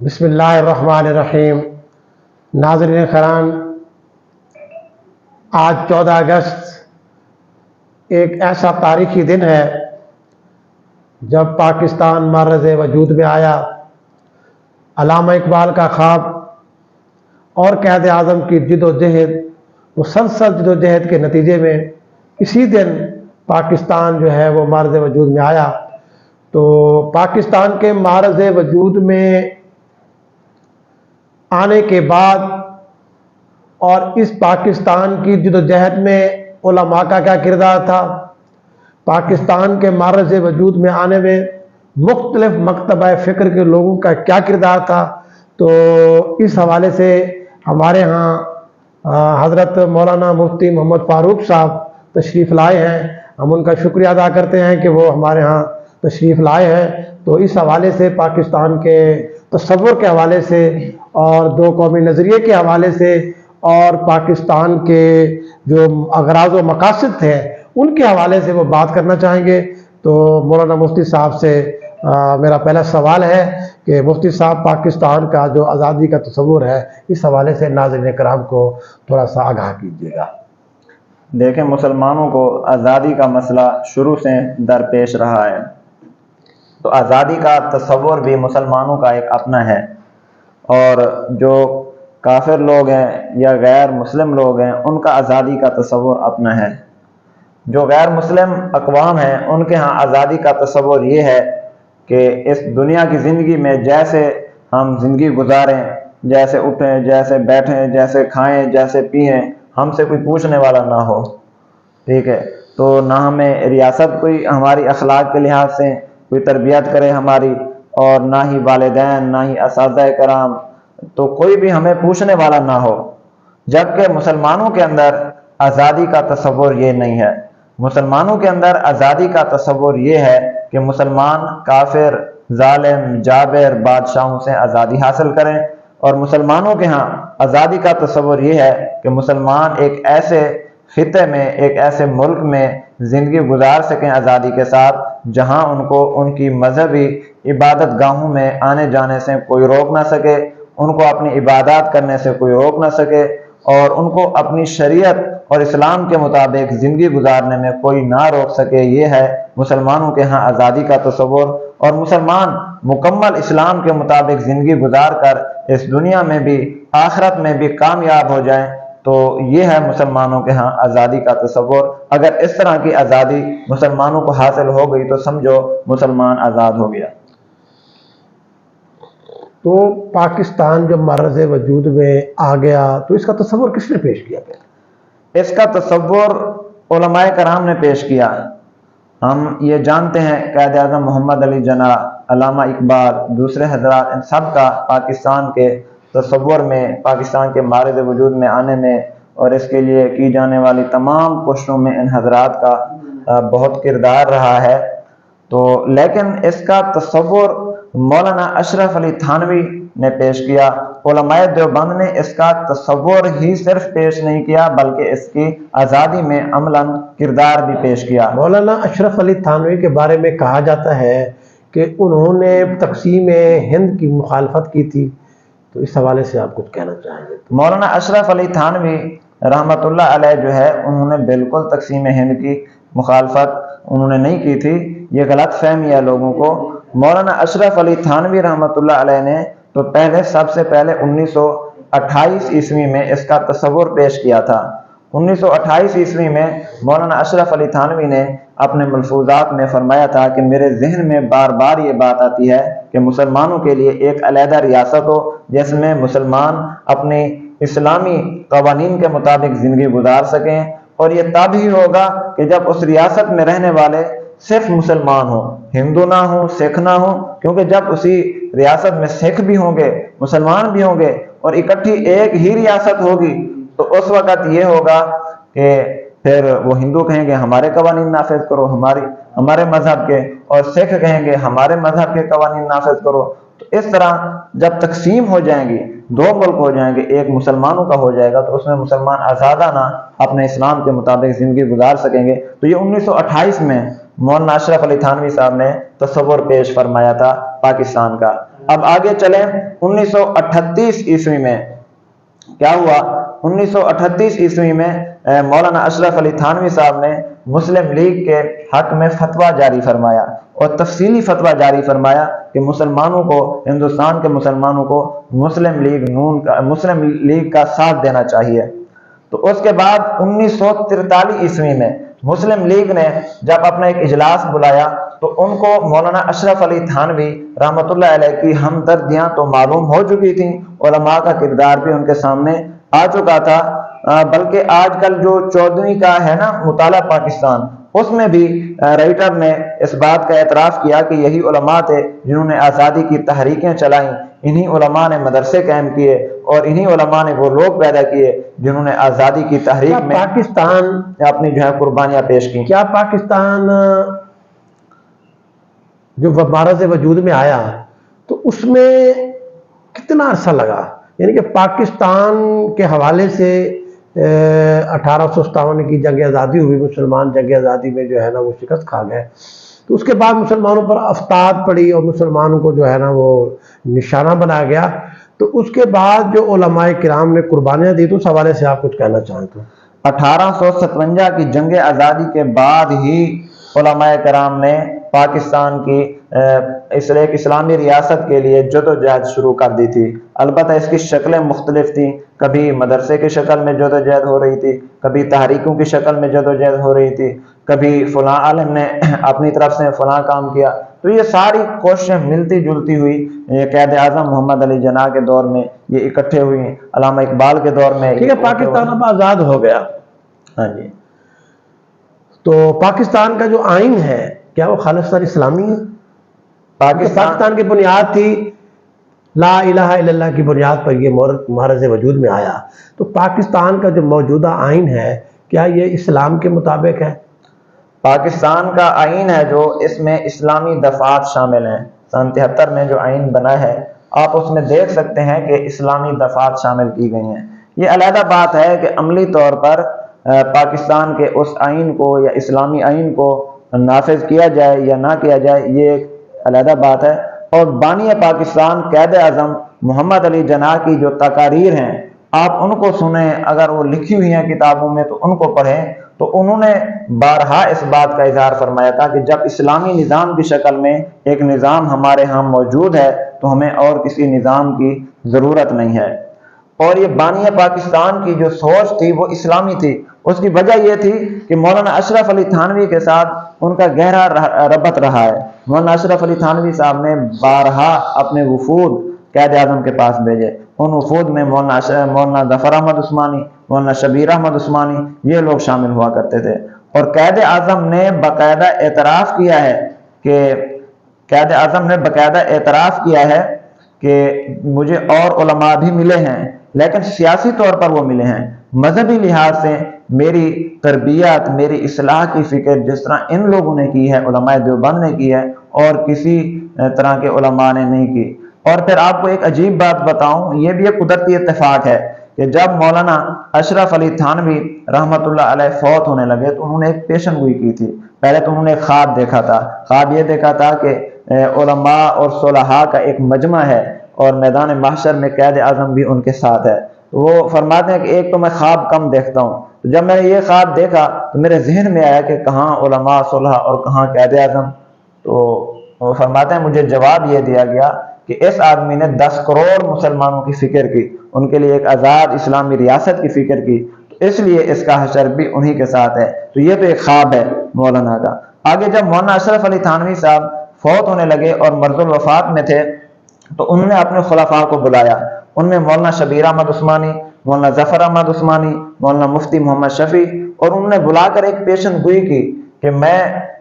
بسم اللہ الرحمن الرحیم۔ ناظرین کرام، آج 14 اگست ایک ایسا تاریخی دن ہے جب پاکستان معرض وجود میں آیا۔ علامہ اقبال کا خواب اور قائد اعظم کی جد و جہد، مسلسل جد و جہد کے نتیجے میں اسی دن پاکستان جو ہے وہ معرض وجود میں آیا۔ تو پاکستان کے معرض وجود میں آنے کے بعد اور اس پاکستان کی جد و جہد میں علماء کا کیا کردار تھا، پاکستان کے معرض وجود میں آنے میں مختلف مکتبہ فکر کے لوگوں کا کیا کردار تھا، تو اس حوالے سے ہمارے ہاں حضرت مولانا مفتی محمد فاروق صاحب تشریف لائے ہیں۔ ہم ان کا شکریہ ادا کرتے ہیں کہ وہ ہمارے ہاں تشریف لائے ہیں۔ تو اس حوالے سے پاکستان کے تصور کے حوالے سے اور دو قومی نظریے کے حوالے سے اور پاکستان کے جو اغراض و مقاصد تھے ان کے حوالے سے وہ بات کرنا چاہیں گے۔ تو مولانا مفتی صاحب سے میرا پہلا سوال ہے کہ مفتی صاحب، پاکستان کا جو آزادی کا تصور ہے اس حوالے سے ناظرین کرام کو تھوڑا سا آگاہ کیجیے گا۔ دیکھیں، مسلمانوں کو آزادی کا مسئلہ شروع سے درپیش رہا ہے، تو آزادی کا تصور بھی مسلمانوں کا ایک اپنا ہے، اور جو کافر لوگ ہیں یا غیر مسلم لوگ ہیں ان کا آزادی کا تصور اپنا ہے۔ جو غیر مسلم اقوام ہیں ان کے ہاں آزادی کا تصور یہ ہے کہ اس دنیا کی زندگی میں جیسے ہم زندگی گزاریں، جیسے اٹھیں، جیسے بیٹھیں، جیسے کھائیں، جیسے پئیں، ہم سے کوئی پوچھنے والا نہ ہو، ٹھیک ہے؟ تو نہ ہمیں ریاست کوئی ہماری اخلاق کے لحاظ سے کوئی تربیت کرے ہماری، اور نہ ہی والدین، نہ ہی اساتذہ کرام، تو کوئی بھی ہمیں پوچھنے والا نہ ہو۔ جبکہ مسلمانوں کے اندر آزادی کا تصور یہ نہیں ہے۔ مسلمانوں کے اندر آزادی کا تصور یہ ہے کہ مسلمان کافر، ظالم، جابر بادشاہوں سے آزادی حاصل کریں، اور مسلمانوں کے ہاں آزادی کا تصور یہ ہے کہ مسلمان ایک ایسے خطے میں، ایک ایسے ملک میں زندگی گزار سکیں آزادی کے ساتھ جہاں ان کو ان کی مذہبی عبادت گاہوں میں آنے جانے سے کوئی روک نہ سکے، ان کو اپنی عبادات کرنے سے کوئی روک نہ سکے، اور ان کو اپنی شریعت اور اسلام کے مطابق زندگی گزارنے میں کوئی نہ روک سکے۔ یہ ہے مسلمانوں کے ہاں آزادی کا تصور، اور مسلمان مکمل اسلام کے مطابق زندگی گزار کر اس دنیا میں بھی آخرت میں بھی کامیاب ہو جائیں، تو یہ ہے مسلمانوں کے ہاں آزادی کا تصور۔ اگر اس طرح کی آزادی مسلمانوں کو حاصل ہو گئی تو سمجھو مسلمان آزاد ہو گیا۔ تو پاکستان جب معرض وجود میں آ گیا تو اس کا تصور کس نے پیش کیا پھر؟ اس کا تصور علماء کرام نے پیش کیا۔ ہم یہ جانتے ہیں قائد اعظم محمد علی جناح، علامہ اقبال، دوسرے حضرات، ان سب کا پاکستان کے تصور میں، پاکستان کے معرض وجود میں آنے میں اور اس کے لیے کی جانے والی تمام کوششوں میں ان حضرات کا بہت کردار رہا ہے۔ تو لیکن اس کا تصور مولانا اشرف علی تھانوی نے پیش کیا۔ علماء دیوبند نے اس کا تصور ہی صرف پیش نہیں کیا بلکہ اس کی آزادی میں عملاً کردار بھی پیش کیا۔ مولانا اشرف علی تھانوی کے بارے میں کہا جاتا ہے کہ انہوں نے تقسیم ہند کی مخالفت کی تھی، تو اس حوالے سے آپ کچھ کہنا چاہیں گے؟ مولانا اشرف علی تھانوی رحمۃ اللہ علیہ جو ہے انہوں نے بالکل تقسیم ہند کی مخالفت انہوں نے نہیں کی تھی، یہ غلط فہمی ہے لوگوں کو۔ مولانا اشرف علی تھانوی رحمۃ اللہ علیہ نے تو سب سے پہلے 1928 عیسوی میں اس کا تصور پیش کیا تھا۔ 1928 عیسوی میں مولانا اشرف علی تھانوی نے اپنے ملفوظات میں فرمایا تھا کہ میرے ذہن میں بار بار یہ بات آتی ہے کہ مسلمانوں کے لیے ایک علیحدہ ریاست ہو جس میں مسلمان اپنی اسلامی قوانین کے مطابق زندگی گزار سکیں، اور یہ تب ہی ہوگا کہ جب اس ریاست میں رہنے والے صرف مسلمان ہوں، ہندو نہ ہوں، سکھ نہ ہوں، کیونکہ جب اسی ریاست میں سکھ بھی ہوں گے، مسلمان بھی ہوں گے اور اکٹھی ایک ہی ریاست ہوگی، تو اس وقت یہ ہوگا کہ پھر وہ ہندو کہیں گے ہمارے قوانین نافذ کرو ہمارے مذہب کے، اور سکھ کہیں گے ہمارے مذہب کے قوانین نافذ کرو۔ تو اس طرح جب تقسیم ہو جائیں گی، دو ملک ہو جائیں گے، ایک مسلمانوں کا ہو جائے گا، تو اس میں مسلمان آزادانہ اپنے اسلام کے مطابق زندگی گزار سکیں گے۔ تو یہ 1928 میں مولانا اشرف علی تھانوی صاحب نے تصور پیش فرمایا تھا پاکستان کا۔ اب آگے چلیں 1938 عیسوی میں کیا ہوا۔ 1938 عیسوی میں مولانا اشرف علی تھانوی صاحب نے مسلم لیگ کے حق میں فتویٰ جاری فرمایا اور تفصیلی فتویٰ جاری فرمایا کہ مسلمانوں کو، ہندوستان کے مسلمانوں کو مسلم لیگ کا ساتھ دینا چاہیے۔ تو اس کے بعد 1943 عیسوی میں مسلم لیگ نے جب اپنا ایک اجلاس بلایا تو ان کو مولانا اشرف علی تھانوی رحمۃ اللہ علیہ کی ہمدردیاں تو معلوم ہو چکی تھیں، علماء کا کردار بھی ان کے سامنے آ چکا تھا، بلکہ آج کل جو 14ویں کا ہے نا مطالعہ پاکستان، اس میں بھی رائٹر نے اس بات کا اعتراف کیا کہ یہی علماء تھے جنہوں نے آزادی کی تحریکیں چلائیں، انہی علماء نے مدرسے قائم کیے اور انہی علماء نے وہ لوگ پیدا کیے جنہوں نے آزادی کی تحریک میں پاکستان اپنی جو ہے قربانیاں پیش کی۔ کیا پاکستان جو معرض وجود میں آیا تو اس میں کتنا عرصہ لگا؟ یعنی کہ پاکستان کے حوالے سے 1857 کی جنگ آزادی ہوئی، مسلمان جنگ آزادی میں جو ہے نا وہ شکست کھا گئے، تو اس کے بعد مسلمانوں پر افتاد پڑی اور مسلمانوں کو جو ہے نا وہ نشانہ بنایا گیا، تو اس کے بعد جو علماء کرام نے قربانیاں دی، تو اس حوالے سے آپ کچھ کہنا چاہتے ہیں؟ 1857 کی جنگ آزادی کے بعد ہی علماء کرام نے پاکستان کی ایک اسلامی ریاست کے لیے جدوجہد شروع کر دی تھی۔ البتہ اس کی شکلیں مختلف تھیں، کبھی مدرسے کی شکل میں جدوجہد ہو رہی تھی، کبھی تحریکوں کی شکل میں جدوجہد ہو رہی تھی، کبھی فلاں عالم نے اپنی طرف سے فلاں کام کیا، تو یہ ساری کوششیں ملتی جلتی ہوئی یہ قائد اعظم محمد علی جناح کے دور میں یہ اکٹھے ہوئی، علامہ اقبال کے دور میں۔ ٹھیک ہے، پاکستان اب آزاد ہو گیا، ہاں جی، تو پاکستان کا جو آئین ہے کیا وہ خالصتاً اسلامی ہے؟ پاکستان کی بنیاد تھی لا الہ الا اللہ کی بنیاد پر یہ معرض وجود میں آیا، تو پاکستان کا جو موجودہ آئین ہے کیا یہ اسلام کے مطابق ہے؟ پاکستان کا آئین ہے جو اس میں اسلامی دفعات شامل ہیں۔ سن 73 میں جو آئین بنا ہے آپ اس میں دیکھ سکتے ہیں کہ اسلامی دفعات شامل کی گئی ہیں۔ یہ علیحدہ بات ہے کہ عملی طور پر پاکستان کے اس آئین کو یا اسلامی آئین کو نافذ کیا جائے یا نہ کیا جائے، یہ ایک علیحدہ بات ہے۔ اور بانی پاکستان قائد اعظم محمد علی جناح کی جو تقاریر ہیں آپ ان کو سنیں، اگر وہ لکھی ہوئی ہیں کتابوں میں تو ان کو پڑھیں، تو انہوں نے بارہا اس بات کا اظہار فرمایا تھا کہ جب اسلامی نظام کی شکل میں ایک نظام ہمارے ہاں موجود ہے تو ہمیں اور کسی نظام کی ضرورت نہیں ہے۔ اور یہ بانی پاکستان کی جو سوچ تھی وہ اسلامی تھی۔ اس کی وجہ یہ تھی کہ مولانا اشرف علی تھانوی کے ساتھ ان کا گہرا ربط رہا ہے۔ مولانا اشرف علی تھانوی صاحب نے بارہا اپنے وفود قائد اعظم کے پاس بھیجے، ان وفود میں مولانا ظفر احمد عثمانی، مولانا شبیر احمد عثمانی یہ لوگ شامل ہوا کرتے تھے۔ اور قائد اعظم نے باقاعدہ اعتراف کیا ہے کہ مجھے اور علماء بھی ملے ہیں، لیکن سیاسی طور پر وہ ملے ہیں، مذہبی لحاظ سے میری تربیت، میری اصلاح کی فکر جس طرح ان لوگوں نے کی ہے، علماء دیوبند نے کی ہے، اور کسی طرح کے علماء نے نہیں کی۔ اور پھر آپ کو ایک عجیب بات بتاؤں، یہ بھی ایک قدرتی اتفاق ہے کہ جب مولانا اشرف علی تھانوی رحمۃ اللہ علیہ فوت ہونے لگے تو انہوں نے ایک پیشن گوئی کی تھی۔ پہلے تو انہوں نے ایک خواب دیکھا تھا، خواب یہ دیکھا تھا کہ علماء اور صلحاء کا ایک مجمع ہے اور میدان محشر میں قائد اعظم بھی ان کے ساتھ ہے۔ وہ فرماتے ہیں کہ ایک تو میں خواب کم دیکھتا ہوں، تو جب میں نے یہ خواب دیکھا تو میرے ذہن میں آیا کہ کہاں علماء صلحاء اور کہاں قائد اعظم، تو وہ فرماتے ہیں مجھے جواب یہ دیا گیا کہ اس آدمی نے 10 کروڑ مسلمانوں کی فکر کی، ان کے لیے ایک آزاد اسلامی ریاست کی فکر کی، تو اس لیے اس کا حشر بھی انہی کے ساتھ ہے۔ تو یہ تو ایک خواب ہے مولانا کا۔ آگے جب مولانا اشرف علی تھانوی صاحب فوت ہونے لگے اور مرض الوفات میں تھے تو انہوں نے اپنے خلفاء کو بلایا، ان میں مولانا شبیر احمد عثمانی، مولانا ظفر احمد عثمانی، مولانا مفتی محمد شفیع، اور انہوں نے بلا کر ایک پیشن گوئی کی کہ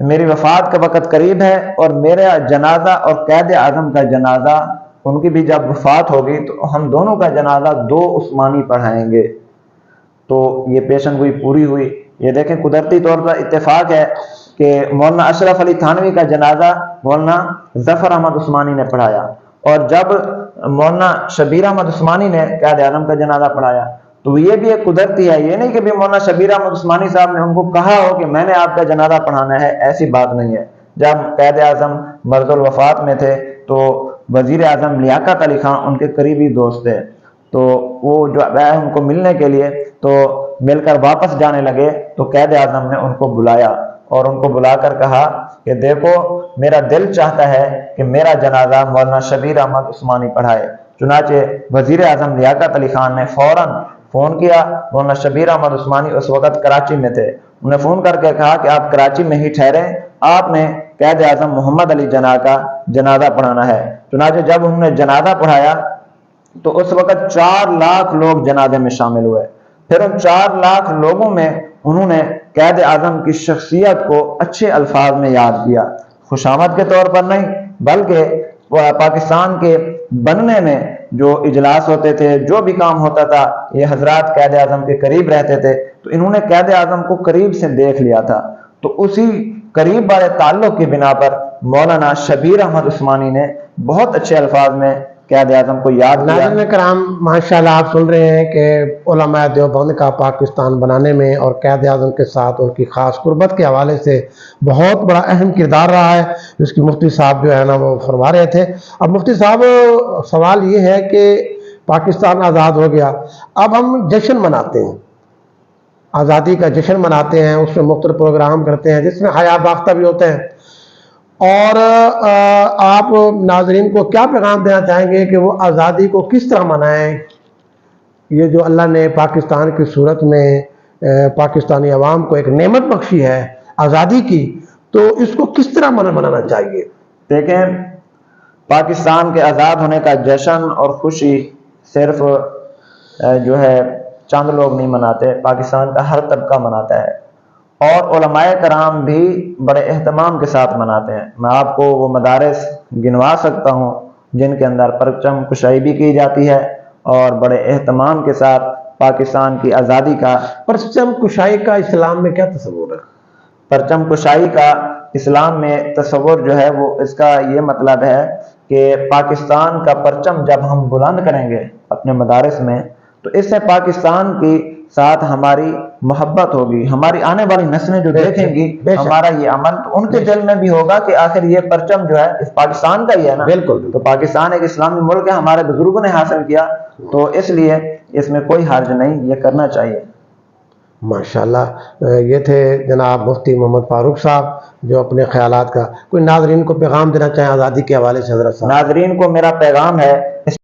میری وفات کا وقت قریب ہے اور میرا جنازہ اور قائد اعظم کا جنازہ ان کی بھی جب وفات ہوگی تو ہم دونوں کا جنازہ 2 عثمانی پڑھائیں گے۔ تو یہ پیشن گوئی پوری ہوئی۔ یہ دیکھیں قدرتی طور پر اتفاق ہے کہ مولانا اشرف علی تھانوی کا جنازہ مولانا ظفر احمد عثمانی نے پڑھایا، اور جب مولانا شبیر احمد عثمانی نے قائد اعظم کا جنازہ پڑھایا تو یہ بھی ایک قدرتی ہے۔ یہ نہیں کہ بھی مولانا شبیر احمد عثمانی صاحب نے ان کو کہا ہو کہ میں نے آپ کا جنازہ پڑھانا ہے، ایسی بات نہیں ہے۔ جب قائد اعظم مرض الوفات میں تھے تو وزیر اعظم لیاقت علی خان ان کے قریبی دوست تھے، تو وہ جو آئے ان کو ملنے کے لیے، تو مل کر واپس جانے لگے تو قائد اعظم نے ان کو بلایا اور ان کو بلا کر کہا کہ دیکھو میرا دل چاہتا ہے کہ میرا جنازہ مولانا شبیر احمد عثمانی پڑھائے۔ چنانچہ وزیر اعظم لیاقت علی خان نے فوراً فون کیا۔ مولانا شبیر احمد عثمانی اس وقت کراچی میں تھے، انہوں نے فون کر کے کہا کہ آپ کراچی میں ہی ٹھہریں، آپ نے قائد اعظم محمد علی جناح کا جنازہ پڑھانا ہے۔ چنانچہ جب انہوں نے جنازہ پڑھایا تو اس وقت 4 لاکھ لوگ جنازے میں شامل ہوئے۔ پھر ان 4 لاکھ لوگوں میں انہوں نے قائد اعظم کی شخصیت کو اچھے الفاظ میں یاد کیا، خوشامد کے طور پر نہیں بلکہ پاکستان کے بننے میں جو اجلاس ہوتے تھے، جو بھی کام ہوتا تھا، یہ حضرات قائد اعظم کے قریب رہتے تھے، تو انہوں نے قائد اعظم کو قریب سے دیکھ لیا تھا، تو اسی قریب والے تعلق کی بنا پر مولانا شبیر احمد عثمانی نے بہت اچھے الفاظ میں قائد اعظم کو یاد کیا۔ ناظرین کرام، ماشاءاللہ آپ سن رہے ہیں کہ علماء دیوبند کا پاکستان بنانے میں اور قائد اعظم کے ساتھ ان کی خاص قربت کے حوالے سے بہت بڑا اہم کردار رہا ہے، جس کی مفتی صاحب جو ہے نا وہ فرما رہے تھے۔ اب مفتی صاحب، سوال یہ ہے کہ پاکستان آزاد ہو گیا، اب ہم جشن مناتے ہیں، آزادی کا جشن مناتے ہیں، اس میں مختلف پروگرام کرتے ہیں جس میں حیا باختہ بھی ہوتے ہیں، اور آپ ناظرین کو کیا پیغام دینا چاہیں گے کہ وہ آزادی کو کس طرح منائیں؟ یہ جو اللہ نے پاکستان کی صورت میں پاکستانی عوام کو ایک نعمت بخشی ہے آزادی کی، تو اس کو کس طرح منانا چاہیے؟ دیکھیں، پاکستان کے آزاد ہونے کا جشن اور خوشی صرف جو ہے چند لوگ نہیں مناتے، پاکستان کا ہر طبقہ مناتا ہے، اور علماء کرام بھی بڑے اہتمام کے ساتھ مناتے ہیں۔ میں آپ کو وہ مدارس گنوا سکتا ہوں جن کے اندر پرچم کشائی بھی کی جاتی ہے اور بڑے اہتمام کے ساتھ پاکستان کی آزادی کا۔ پرچم کشائی کا اسلام میں کیا تصور ہے؟ پرچم کشائی کا اسلام میں تصور جو ہے وہ اس کا یہ مطلب ہے کہ پاکستان کا پرچم جب ہم بلند کریں گے اپنے مدارس میں، تو اس سے پاکستان کی ساتھ ہماری محبت ہوگی، ہماری آنے والی نسلیں جو دیکھیں گی ہمارا یہ عمل، تو ان کے دل میں بھی ہوگا کہ آخر یہ پرچم جو ہے اس پاکستان کا ہی ہے نا۔ بالکل، تو پاکستان ایک اسلامی ملک ہے، ہمارے بزرگوں نے حاصل کیا، تو اس لیے اس میں کوئی حرج نہیں، یہ کرنا چاہیے۔ ماشاءاللہ، یہ تھے جناب مفتی محمد فاروق صاحب جو اپنے خیالات کا کوئی ناظرین کو پیغام دینا چاہیں آزادی کے حوالے سے حضرت صاحب۔ ناظرین کو میرا پیغام ہے،